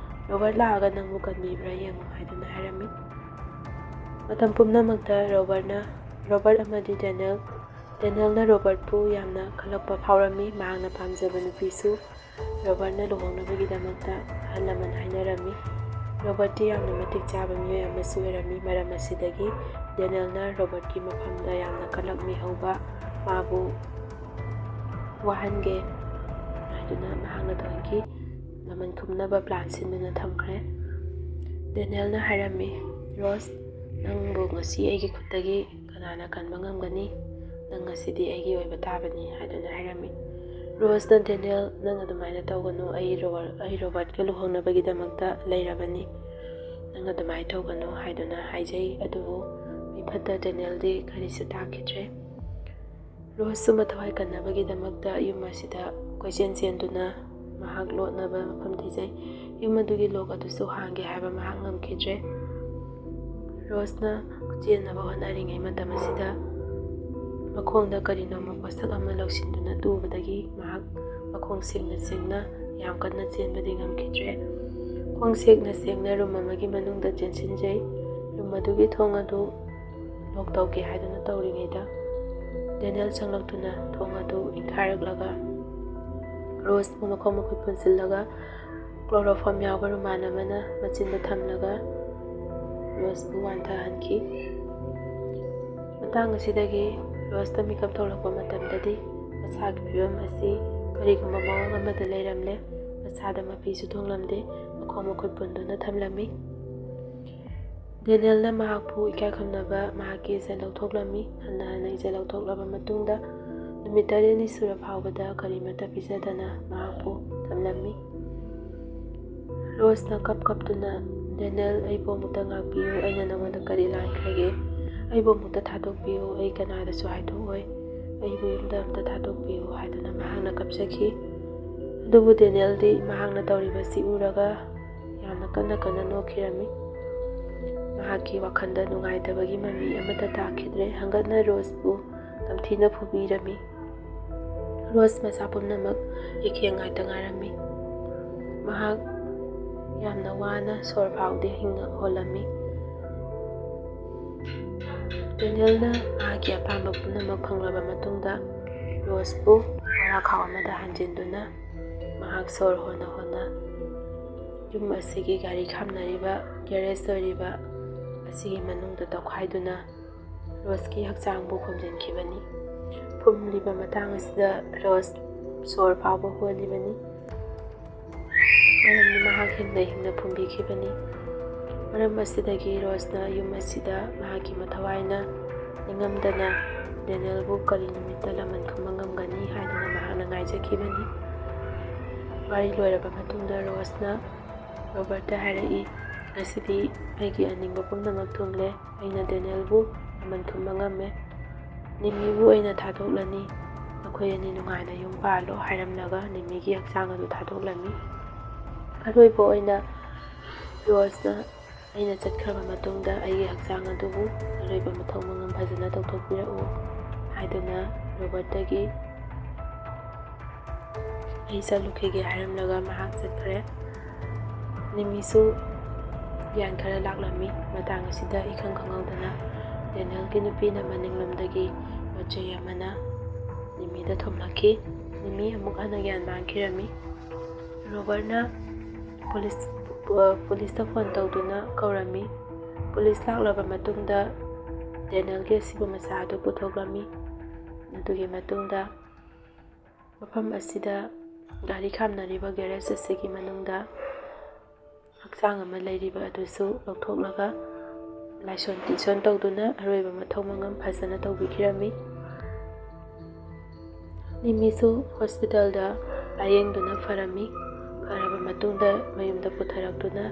ꯔꯣꯕꯔꯠ ꯂꯥꯛꯑꯒ ꯅꯪꯕꯨ ꯀꯟꯕꯤꯕ꯭ꯔꯥ ꯌꯦꯡꯉꯨ ꯍꯥꯏꯗꯨꯅ ꯍꯥꯏꯔꯝꯃꯤ꯫ ꯃꯇꯝ ꯄꯨꯝꯅꯃꯛꯇ ꯔꯣꯕꯔꯠ ꯑꯃꯗꯤ ꯗꯦꯅꯤꯌꯦꯜꯅ ꯔꯣꯕꯔꯠꯄꯨ ꯌꯥꯝꯅ ꯀꯜꯂꯛꯄ ꯐꯥꯎꯔꯝꯃꯤ꯫ ꯃꯍꯥꯛꯅ ꯄꯥꯝꯖꯕ ꯅꯨꯄꯤꯁꯨ ꯔꯣꯕꯔꯠꯅ ꯂꯨꯍꯣꯡꯅꯕꯒꯤꯗꯃꯛꯇ ꯑꯍꯜ ꯂꯃꯟ ꯍꯥꯏꯅꯔꯝꯃꯤ꯫ ꯔꯣꯕꯔꯠꯇꯤ ꯌꯥꯝꯅ ꯃꯇꯤꯛ ꯆꯥꯕ ꯃꯤꯑꯣꯏ ꯑꯃꯁꯨ ꯑꯣꯏꯔꯝꯃꯤ꯫ ꯃꯔꯝ ꯑꯁꯤꯗꯒꯤ ꯗꯦꯅꯤꯌꯦꯜꯅ ꯔꯣꯕꯔꯠꯀꯤ ꯃꯐꯝꯗ ꯌꯥꯝꯅ ꯀꯜꯂꯛ-ꯃꯤ ꯍꯧꯕ, ꯃꯥꯕꯨ ꯋꯥꯍꯟꯒꯦ ꯍꯥꯏꯗꯨꯅ ꯃꯍꯥꯛꯅ ꯊꯑꯣꯏꯀꯤ ꯃꯃꯟ ꯈꯨꯝꯅꯕ ꯄ꯭ꯂꯥꯟ ꯁꯤꯟꯗꯨꯅ ꯊꯝꯈ꯭ꯔꯦ꯫ ꯗꯦꯅꯤꯌꯦꯜꯅ ꯍꯥꯏꯔꯝꯃꯤ, ꯔꯣꯖ, ꯅꯪꯕꯨ ꯉꯁꯤ ꯑꯩꯒꯤ ꯈꯨꯠꯇꯒꯤ ꯀꯅꯥꯅ ꯀꯟꯕ ꯉꯝꯒꯅꯤ? ꯅꯪ ꯉꯁꯤꯗꯤ ꯑꯩꯒꯤ ꯑꯣꯏꯕ ꯇꯥꯕꯅꯤ ꯍꯥꯏꯗꯨꯅ ꯍꯥꯏꯔꯝꯃꯤ꯫ ꯔꯣꯖꯅ, ꯗꯦꯅꯤꯌꯦꯜ, ꯅꯪ ꯑꯗꯨꯃꯥꯏꯅ ꯇꯧꯒꯅꯨ, ꯑꯩ ꯔꯣꯕꯔꯠꯀ ꯂꯨꯍꯣꯡꯅꯕꯒꯤꯗꯃꯛꯇ ꯂꯩꯔꯕꯅꯤ, ꯅꯪ ꯑꯗꯨꯃꯥꯏꯅ ꯇꯧꯒꯅꯨ ꯍꯥꯏꯗꯨꯅ ꯍꯥꯏꯖꯩ꯫ ꯑꯗꯨꯕꯨ ꯃꯤꯐꯠꯇ ꯗꯦꯅꯤꯌꯦꯜꯗꯤ ꯀꯔꯤꯁꯨ ꯇꯥꯈꯤꯗ꯭ꯔꯦ꯫ ꯔꯣꯖꯁꯨ ꯃꯊꯧꯋꯥꯏ ꯀꯟꯅꯕꯒꯤꯗꯃꯛꯇ ꯌꯨꯝ ꯑꯁꯤꯗ ꯀꯣꯏꯆꯦꯟ ꯆꯦꯟꯗꯨꯅ ꯃꯍꯥꯛ ꯂꯣꯠꯅꯕ ꯃꯐꯝ ꯊꯤꯖꯩ꯫ ꯌꯨꯝ ꯑꯗꯨꯒꯤ ꯂꯣꯛ ꯑꯗꯨꯁꯨ ꯍꯥꯡꯒꯦ ꯍꯥꯏꯕ ꯃꯍꯥꯛ ꯉꯝꯈꯤꯗ꯭ꯔꯦ꯫ ꯔꯣꯖꯅ ꯆꯦꯟꯅꯕ ꯍꯣꯠꯅꯔꯤꯉꯩ ꯃꯇꯝ ꯑꯁꯤꯗ ꯃꯈꯣꯡꯗ ꯀꯔꯤꯅꯣꯝꯃ ꯄꯣꯠꯁꯛ ꯑꯃ ꯂꯧꯁꯤꯟꯗꯨꯅ ꯇꯨꯕꯗꯒꯤ ꯃꯍꯥꯛ ꯃꯈꯣꯡ ꯁꯦꯡꯅ ꯌꯥꯝ ꯀꯟꯅ ꯆꯦꯟꯕꯗꯤ ꯉꯝꯈꯤꯗ꯭ꯔꯦ꯫ ꯈꯣꯡ ꯁꯦꯡꯅ ꯔꯨꯝ ꯑꯃꯒꯤ ꯃꯅꯨꯡꯗ ꯆꯦꯟꯁꯤꯟꯖꯩ꯫ ꯔꯨꯝ ꯑꯗꯨꯒꯤ ꯊꯣꯡ ꯑꯗꯨ ꯂꯣꯛ ꯇꯧꯒꯦ ꯍꯥꯏꯗꯨꯅ ꯇꯧꯔꯤꯉꯩꯗ ꯗꯦꯅꯤꯌꯦꯜ ꯆꯪꯂꯛꯇꯨꯅ ꯊꯣꯡ ꯑꯗꯨ ꯏꯟꯈꯥꯏꯔꯛꯂꯒ ꯔꯣꯖꯄꯨ ꯃꯈꯣꯡ ꯃꯈꯨꯠ ꯄꯨꯟꯁꯤꯜꯂꯒ ꯀ꯭ꯂꯣꯔꯣꯐꯣꯝ ꯌꯥꯎꯕ ꯔꯨꯃꯥꯟ ꯑꯃꯅ ꯃꯆꯤꯟꯗ ꯊꯝꯂꯒ ꯔꯣꯖꯄꯨ ꯋꯥꯟꯊꯍꯟꯈꯤ꯫ ꯃꯇꯥꯡ ꯑꯁꯤꯗꯒꯤ ꯔꯣꯖꯅ ꯃꯤꯀꯞ ꯊꯣꯛꯂꯛꯄ ꯃꯇꯝꯗꯗꯤ ꯃꯁꯥꯒꯤ ꯐꯤꯚꯝ ꯑꯁꯤ ꯀꯔꯤꯒꯨꯝꯕ ꯃꯑꯣꯡ ꯑꯃꯗ ꯂꯩꯔꯝꯂꯦ꯫ ꯃꯁꯥꯗ ꯃꯄꯤꯁꯨ ꯊꯨꯡꯂꯝꯗꯦ, ꯃꯈꯣꯡ ꯃꯈꯨꯠ ꯄꯨꯟꯗꯨꯅ ꯊꯝꯂꯝꯃꯤ꯫ ꯗꯦꯅꯤꯌꯦꯜꯅ ꯃꯍꯥꯛꯄꯨ ꯏꯀꯥꯏꯈꯨꯝꯅꯕ ꯃꯍꯥꯛꯀꯤ ꯏꯖꯠ ꯂꯧꯊꯣꯛꯂꯝꯃꯤ꯫ ꯍꯟꯅ ꯍꯟꯅ ꯏꯖꯠ ꯂꯧꯊꯣꯛꯂꯕ ꯃꯇꯨꯡꯗ ꯅꯨꯃꯤꯠ 8ꯅꯤ ꯁꯨꯔ ꯐꯥꯎꯕꯗ ꯀꯔꯤꯃꯠꯇ ꯄꯤꯖꯗꯅ ꯃꯍꯥꯛꯄꯨ ꯊꯝꯂꯝꯃꯤ꯫ ꯔꯣꯖꯅ ꯀꯞꯇꯨꯅ, ꯗꯦꯅꯤꯌꯦꯜ, ꯑꯩꯕꯨ ꯑꯃꯨꯛꯇ ꯉꯥꯛꯄꯤꯌꯨ, ꯑꯩꯅ ꯅꯉꯣꯟꯗ ꯀꯔꯤ ꯂꯥꯟꯈ꯭ꯔꯒꯦ? ꯑꯩꯕꯨ ꯑꯃꯨꯛꯇ ꯊꯥꯗꯣꯛꯄꯤꯌꯨ, ꯑꯩ ꯀꯅꯥꯗꯁꯨ ꯍꯥꯏꯗꯣꯛꯑꯣꯏ, ꯑꯩꯕꯨ ꯌꯨꯝꯗ ꯑꯃꯨꯛꯇ ꯊꯥꯗꯣꯛꯄꯤꯌꯨ ꯍꯥꯏꯗꯨꯅ ꯃꯍꯥꯛꯅ ꯀꯞꯆꯈꯤ꯫ ꯑꯗꯨꯕꯨ ꯗꯦꯅꯤꯌꯦꯜꯗꯤ ꯃꯍꯥꯛꯅ ꯇꯧꯔꯤꯕꯁꯤ ꯎꯔꯒ ꯌꯥꯝꯅ ꯀꯟꯅ ꯅꯣꯛꯈꯤꯔꯝꯃꯤ꯫ ꯃꯍꯥꯛꯀꯤ ꯋꯥꯈꯜꯗ ꯅꯨꯡꯉꯥꯏꯇꯕꯒꯤ ꯃꯃꯤ ꯑꯃꯠꯇ ꯇꯥꯈꯤꯗ꯭ꯔꯦ꯫ ꯍꯪꯒꯠꯅ ꯔꯣꯖꯄꯨ ꯇꯝꯊꯤꯅ ꯐꯨꯕꯤꯔꯝꯃꯤ꯫ ꯔꯣꯖ ꯃꯁꯥ ꯄꯨꯝꯅꯃꯛ ꯌꯦꯛꯈꯦꯡ ꯉꯥꯛꯇ ꯉꯥꯏꯔꯝꯃꯤ꯫ ꯃꯍꯥꯛ ꯌꯥꯝꯅ ꯋꯥꯅ ꯁꯣꯔ ꯐꯥꯎꯗꯦ ꯍꯣꯜꯂꯝꯃꯤ꯫ ꯗꯦꯅꯤꯌꯦꯜꯅ ꯃꯍꯥꯛꯀꯤ ꯑꯄꯥꯝꯕ ꯄꯨꯝꯅꯃꯛ ꯐꯪꯂꯕ ꯃꯇꯨꯡꯗ ꯔꯣꯖꯄꯨ ꯕꯣꯔꯥꯈꯥꯎ ꯑꯃꯗ ꯍꯥꯟꯖꯤꯟꯗꯨꯅ ꯃꯍꯥꯛ ꯁꯣꯔ ꯍꯣꯟꯅ ꯍꯣꯟꯅ ꯌꯨꯝ ꯑꯁꯤꯒꯤ ꯒꯥꯔꯤ ꯈꯥꯝꯅꯔꯤꯕ ꯒꯦꯔꯦꯖ ꯑꯣꯏꯔꯤꯕ ꯑꯁꯤꯒꯤ ꯃꯅꯨꯡꯗ ꯇꯧꯈꯥꯏꯗꯨꯅ ꯔꯣꯖꯀꯤ ꯍꯛꯆꯥꯡꯕꯨ ꯐꯨꯝꯖꯤꯟꯈꯤꯕꯅꯤ꯫ ꯐꯨꯝꯂꯤꯕ ꯃꯇꯥꯡ ꯑꯁꯤꯗ ꯔꯣꯖ ꯁꯣꯔ ꯐꯥꯎꯕ ꯍꯣꯜꯂꯤꯕꯅꯤ, ꯃꯔꯝꯗꯤ ꯃꯍꯥꯛ ꯍꯤꯡꯅ ꯐꯨꯝꯕꯤꯈꯤꯕꯅꯤ꯫ ꯃꯔꯝ ꯑꯁꯤꯗꯒꯤ ꯔꯣꯖꯅ ꯌꯨꯝ ꯑꯁꯤꯗ ꯃꯍꯥꯛꯀꯤ ꯃꯊꯋꯥꯏꯅ ꯅꯤꯡꯉꯝꯗꯅ ꯗꯦꯅꯤꯌꯦꯜꯕꯨ ꯀꯔꯤ ꯅꯨꯃꯤꯠꯇ ꯂꯃꯟ ꯈꯨꯝꯕ ꯉꯝꯒꯅꯤ ꯍꯥꯏꯗꯨꯅ ꯃꯍꯥꯛꯅ ꯉꯥꯏꯖꯈꯤꯕꯅꯤ꯫ ꯋꯥꯔꯤ ꯂꯣꯏꯔꯕ ꯃꯇꯨꯡꯗ ꯔꯣꯖꯅ ꯔꯣꯕꯔꯠꯇ ꯍꯥꯏꯔꯛꯏ, "ꯉꯁꯤꯗꯤ ꯑꯩꯒꯤ ꯑꯅꯤꯡꯕ ꯄꯨꯝꯅꯃꯛ ꯊꯨꯡꯂꯦ꯫ ꯑꯩꯅ ꯗꯦꯅꯤꯌꯦꯜꯕꯨ ꯂꯃꯟ ꯈꯨꯝꯕ ꯉꯝꯃꯦ꯫ ꯅꯤꯝꯃꯤꯕꯨ ꯑꯩꯅ ꯊꯥꯗꯣꯛꯂꯅꯤ꯫ ꯅꯈꯣꯏ ꯑꯅꯤ ꯅꯨꯡꯉꯥꯏꯅ ꯌꯨꯝ ꯄꯥꯜꯂꯣ" ꯍꯥꯏꯔꯝꯂꯒ ꯅꯤꯝꯃꯤꯒꯤ ꯍꯛꯆꯥꯡ ꯑꯗꯨ ꯊꯥꯗꯣꯛꯂꯝꯃꯤ꯫ ꯑꯔꯣꯏꯕ ꯑꯣꯏꯅ ꯔꯣꯖꯅ "ꯑꯩꯅ ꯆꯠꯈ꯭ꯔꯕ ꯃꯇꯨꯡꯗ ꯑꯩꯒꯤ ꯍꯛꯆꯥꯡ ꯑꯗꯨꯕꯨ ꯑꯔꯣꯏꯕ ꯃꯊꯧ ꯃꯉꯝ ꯐꯖꯅ ꯇꯧꯊꯣꯛꯄꯤꯔꯛꯎ" ꯍꯥꯏꯗꯨꯅ ꯔꯣꯕꯔꯠꯇꯒꯤ "ꯑꯩ ꯆꯠꯂꯨꯈꯤꯒꯦ" ꯍꯥꯏꯔꯝꯂꯒ ꯃꯍꯥꯛ ꯆꯠꯈ꯭ꯔꯦ꯫ ꯅꯤꯝꯃꯤꯁꯨ ꯒ꯭ꯌꯥꯟ ꯈꯔ ꯂꯥꯛꯂꯝꯃꯤ꯫ ꯃꯇꯥꯡ ꯑꯁꯤꯗ ꯏꯈꯪ ꯈꯪꯍꯧꯗꯅ ꯗꯦꯅꯤꯌꯦꯜꯒꯤ ꯅꯨꯄꯤꯅ ꯃꯅꯤꯡꯂꯣꯝꯗꯒꯤ ꯄꯣꯠꯆꯩ ꯑꯃꯅ ꯅꯤꯝꯃꯤꯗ ꯊꯣꯝꯂꯛꯈꯤ꯫ ꯅꯤꯝꯃꯤ ꯑꯃꯨꯛ ꯍꯟꯅ ꯒ꯭ꯌꯥꯟ ꯃꯥꯡꯈꯤꯔꯝꯃꯤ꯫ ꯔꯣꯕꯔꯠꯅ ꯄꯨꯂꯤꯁꯇ ꯐꯣꯟ ꯇꯧꯗꯨꯅ ꯀꯧꯔꯝꯃꯤ꯫ ꯄꯨꯂꯤꯁ ꯂꯥꯛꯂꯕ ꯃꯇꯨꯡꯗ ꯗꯦꯅꯤꯌꯦꯜꯒꯤ ꯑꯁꯤꯕ ꯃꯆꯥ ꯑꯗꯨ ꯄꯨꯊꯣꯛꯂꯝꯃꯤ꯫ ꯑꯗꯨꯒꯤ ꯃꯇꯨꯡꯗ ꯃꯐꯝ ꯑꯁꯤꯗ ꯒꯥꯔꯤ ꯈꯥꯝꯅꯔꯤꯕ ꯒꯦꯔꯦꯖ ꯑꯁꯤꯒꯤ ꯃꯅꯨꯡꯗ ꯍꯛꯆꯥꯡ ꯑꯃ ꯂꯩꯔꯤꯕ ꯑꯗꯨꯁꯨ ꯂꯧꯊꯣꯛꯂꯒ ꯂꯥꯏꯁꯣꯟ ꯇꯤꯟꯁꯣꯟ ꯇꯧꯗꯨꯅ ꯑꯔꯣꯏꯕ ꯃꯊꯧ ꯃꯉꯝ ꯐꯖꯅ ꯇꯧꯕꯤꯈꯤꯔꯝꯃꯤ꯫ ꯅꯤꯝꯃꯤꯁꯨ ꯍꯣꯁꯄꯤꯇꯥꯜꯗ ꯂꯥꯌꯦꯡꯗꯨꯅ ꯐꯔꯝꯃꯤ꯫ ꯐꯔꯕ ꯃꯇꯨꯡꯗ ꯃꯌꯨꯝꯗ ꯄꯨꯊꯔꯛꯇꯨꯅ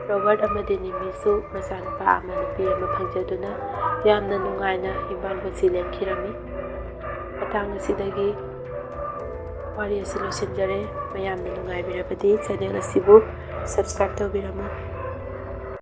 ꯔꯣꯕꯔꯠ ꯑꯃꯗꯤ ꯅꯤꯝꯃꯤꯁꯨ ꯃꯆꯥꯅꯨꯄꯥ ꯑꯃ ꯅꯨꯄꯤ ꯑꯃ ꯐꯪꯖꯗꯨꯅ ꯌꯥꯝꯅ ꯅꯨꯡꯉꯥꯏꯅ ꯌꯨꯝꯕꯥꯟ ꯄꯨꯟꯁꯤ ꯂꯦꯟꯈꯤꯔꯝꯃꯤ꯫ ꯃꯇꯥꯡ ꯑꯁꯤꯗꯒꯤ ꯋꯥꯔꯤ ꯑꯁꯤ ꯂꯣꯏꯁꯤꯟꯖꯔꯦ꯫ ꯃꯌꯥꯝꯅ ꯅꯨꯡꯉꯥꯏꯕꯤꯔꯕꯗꯤ ꯆꯦꯅꯦꯜ ꯑꯁꯤꯕꯨ ꯁꯕꯁꯀ꯭ꯔꯥꯏꯕ ꯇꯧꯕꯤꯔꯝꯃꯨ꯫